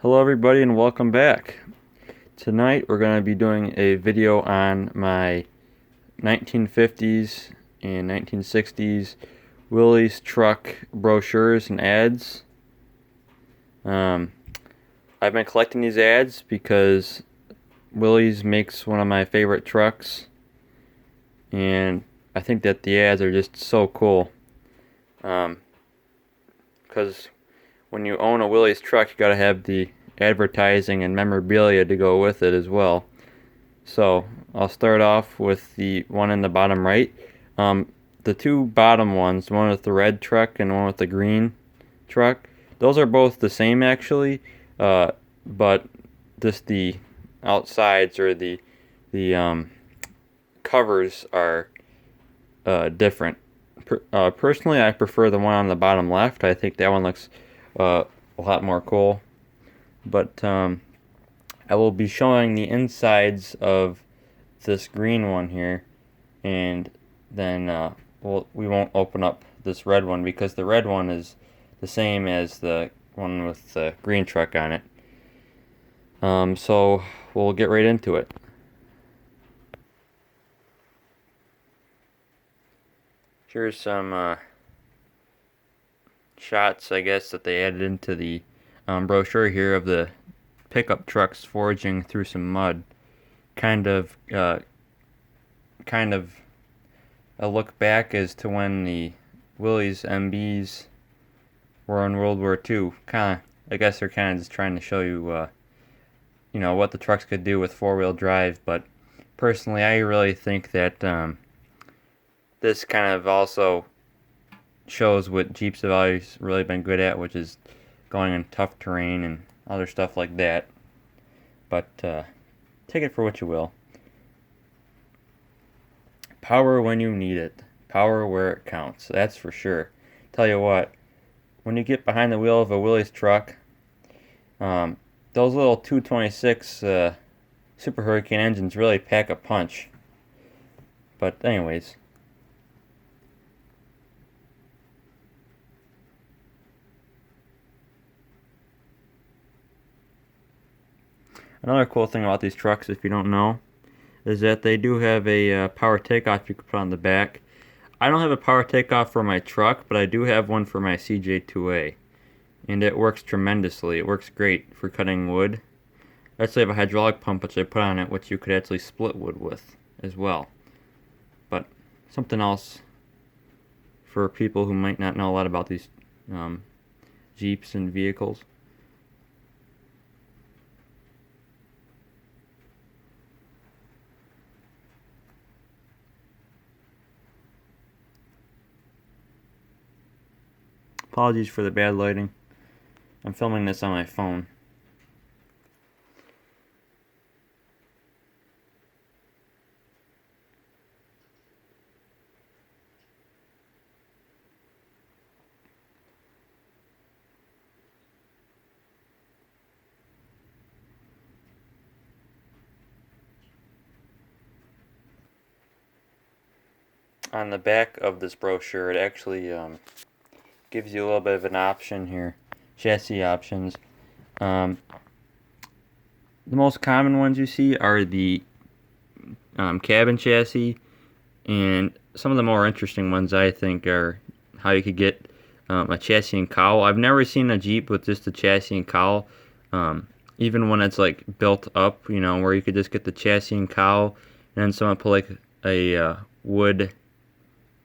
Hello everybody and welcome back. Tonight we're going to be doing a video on my 1950s and 1960s Willys truck brochures and ads. I've been collecting these ads because Willys makes one of my favorite trucks, and I think that the ads are just so cool. Because when you own a Willys truck, you gotta have the advertising and memorabilia to go with it as well. So I'll start off with the one in the bottom right. The two bottom ones, one with the red truck and one with the green truck, those are both the same actually, but just the outsides or the covers are different. Personally, I prefer the one on the bottom left. I think that one looks a lot more cool. But I will be showing the insides of this green one here, and then we won't open up this red one because the red one is the same as the one with the green truck on it. So we'll get right into it. Here's some shots, I guess, that they added into the brochure here of the pickup trucks foraging through some mud. Kind of a look back as to when the Willys MBs were in World War II. I guess they're kind of just trying to show you, what the trucks could do with four-wheel drive. But personally, I really think that this kind of also shows what Jeeps have always really been good at, which is going in tough terrain and other stuff like that. But take it for what you will. Power when you need it. Power where it counts. That's for sure. Tell you what, when you get behind the wheel of a Willys truck, those little 226 Super Hurricane engines really pack a punch. But anyways, another cool thing about these trucks, if you don't know, is that they do have a power takeoff you can put on the back. I don't have a power takeoff for my truck, but I do have one for my CJ2A, and it works tremendously. It works great for cutting wood. I actually have a hydraulic pump which I put on it, which you could actually split wood with as well. But something else for people who might not know a lot about these Jeeps and vehicles. Apologies for the bad lighting. I'm filming this on my phone. On the back of this brochure, it actually gives you a little bit of an option here, chassis options. The most common ones you see are the cabin chassis, and some of the more interesting ones I think are how you could get a chassis and cowl. I've never seen a Jeep with just a chassis and cowl, even when it's like built up, where you could just get the chassis and cowl and then someone put like a wood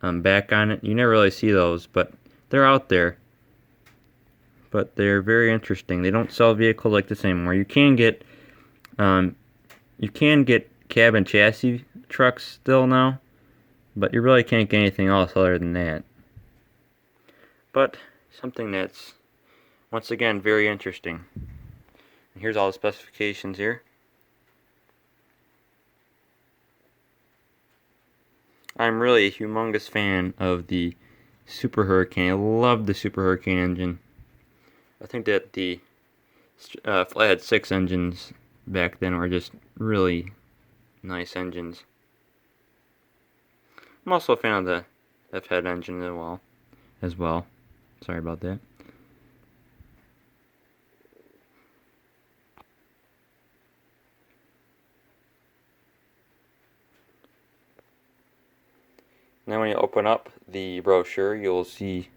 back on it. You never really see those, but they're out there. But they're very interesting. They don't sell vehicles like this anymore. You can get cabin chassis trucks still now, but you really can't get anything else other than that. But something that's, once again, very interesting. And here's all the specifications here. I'm really a humongous fan of the Super Hurricane. I love the Super Hurricane engine. I think that the Flathead 6 engines back then were just really nice engines. I'm also a fan of the F-head engine as well. Sorry about that. And then when you open up the brochure, you'll see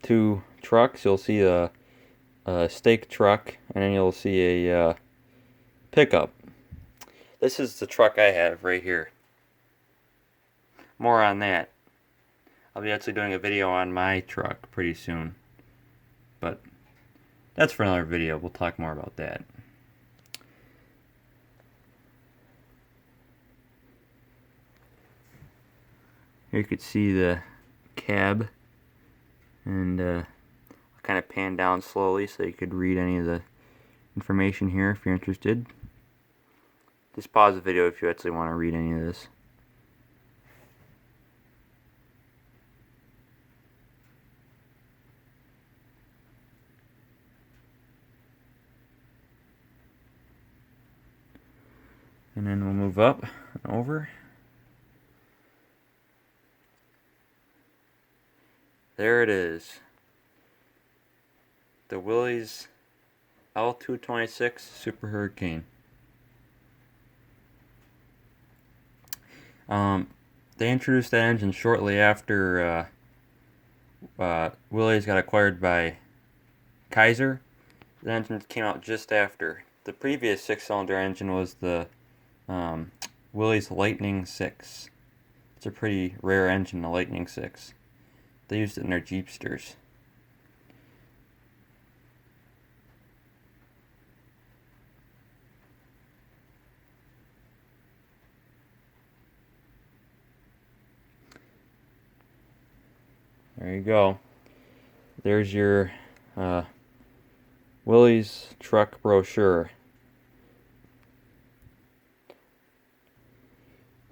two trucks. You'll see a stake truck, and then you'll see a pickup. This is the truck I have right here. More on that. I'll be actually doing a video on my truck pretty soon. But that's for another video. We'll talk more about that. Here you can see the cab, and I'll kind of pan down slowly so you could read any of the information here if you're interested. Just pause the video if you actually want to read any of this. And then we'll move up and over. There it is. The Willys L226 Super Hurricane. They introduced that engine shortly after Willys got acquired by Kaiser. The engine came out just after. The previous 6-cylinder engine was the Willys Lightning 6. It's a pretty rare engine, the Lightning 6. They used it in their Jeepsters. There you go. There's your Willys truck brochure.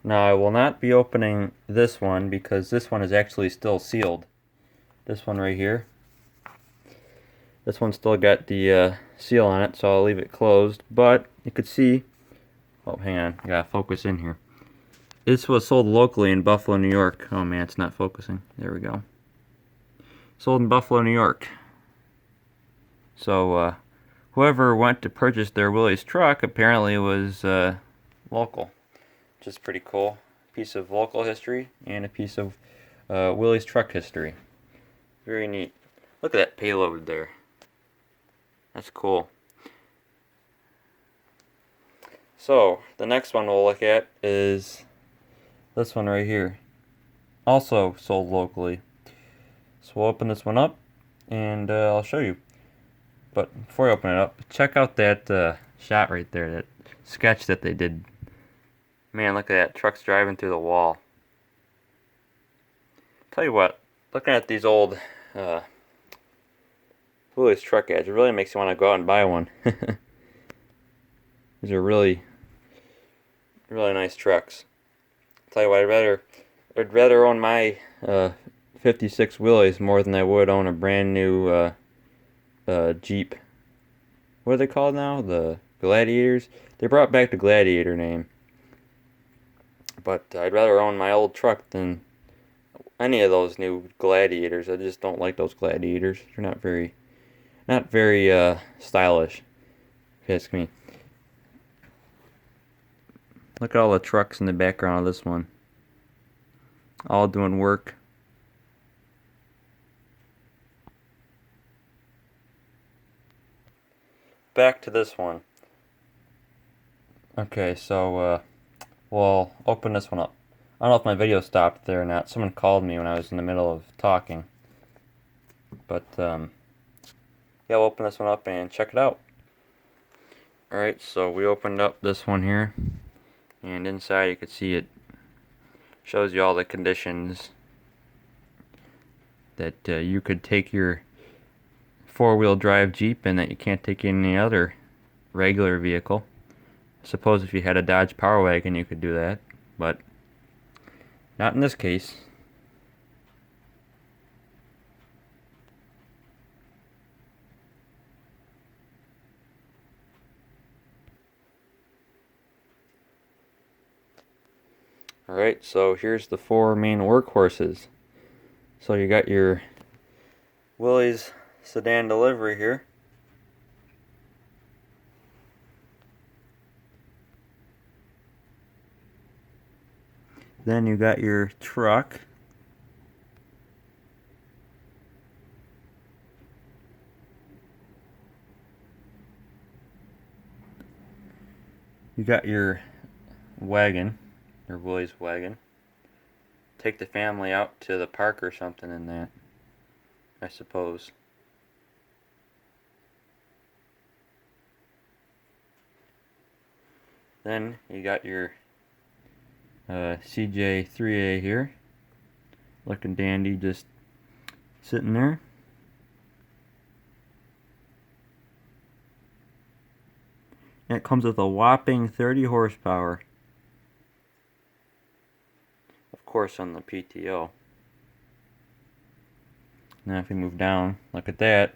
Now I will not be opening this one because this one is actually still sealed. This one right here. This one still got the seal on it, so I'll leave it closed. But you could see, oh hang on, I gotta focus in here. This was sold locally in Buffalo, New York. Oh man, it's not focusing. There we go. Sold in Buffalo, New York. So whoever went to purchase their Willys truck apparently was local. Which is pretty cool. Piece of local history and a piece of Willys truck history. Very neat. Look at that payload there. That's cool. So the next one we'll look at is this one right here. Also sold locally. So we'll open this one up and I'll show you. But before I open it up, check out that shot right there, that sketch that they did. Man, look at that. Truck's driving through the wall. Tell you what, looking at these old Willys truck ads, it really makes you want to go out and buy one. These are really, really nice trucks. Tell you what, I'd rather own my 56 Willys more than I would own a brand new Jeep. What are they called now? The Gladiators? They brought back the Gladiator name. But I'd rather own my old truck than any of those new Gladiators. I just don't like those Gladiators. They're not very stylish, if you ask me. Look at all the trucks in the background of this one. All doing work. Back to this one. Okay, so we'll open this one up. I don't know if my video stopped there or not. Someone called me when I was in the middle of talking. But, yeah, we'll open this one up and check it out. Alright, so we opened up this one here. And inside you can see it shows you all the conditions that you could take your four-wheel drive Jeep and that you can't take in any other regular vehicle. Suppose if you had a Dodge Power Wagon you could do that, but not in this case. Alright, so here's the four main workhorses. So you got your Willys sedan delivery here. Then you got your truck. You got your wagon, your Willys wagon. Take the family out to the park or something in that, I suppose. Then you got your CJ3A here, looking dandy, just sitting there. And it comes with a whopping 30 horsepower. Of course on the PTO. Now if we move down, look at that.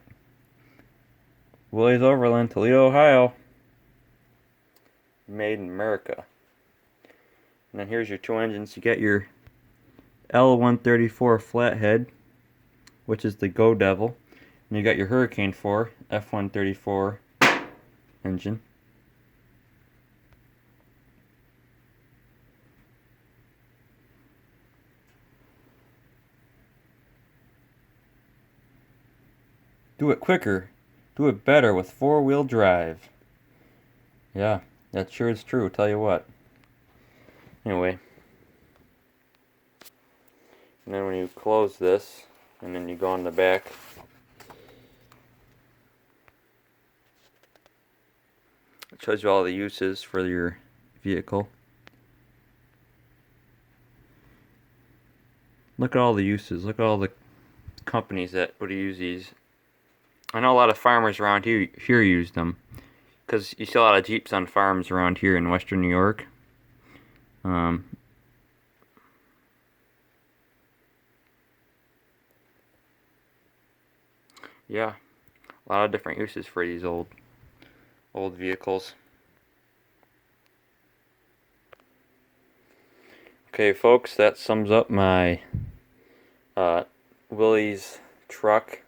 Willys Overland, Toledo, Ohio. Made in America. And then here's your two engines. You got your L134 flathead, which is the Go Devil. And you got your Hurricane 4 F134 engine. Do it quicker. Do it better with four-wheel drive. Yeah, that sure is true, tell you what. Anyway. And then when you close this, and then you go on the back, it shows you all the uses for your vehicle. Look at all the uses. Look at all the companies that would use these. I know a lot of farmers around here use them, because you see a lot of Jeeps on farms around here in western New York. Yeah, a lot of different uses for these old vehicles. Okay, folks, that sums up my Willys truck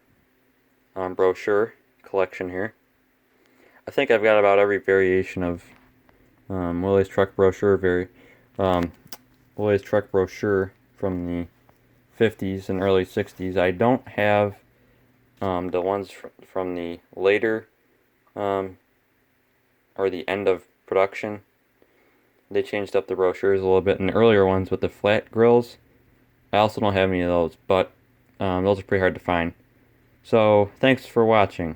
brochure collection here. I think I've got about every variation of Willys truck brochure, Willys truck brochure from the 50s and early 60s. I don't have the ones from the later or the end of production. They changed up the brochures a little bit, and the earlier ones with the flat grills, I also don't have any of those, but those are pretty hard to find. So, thanks for watching.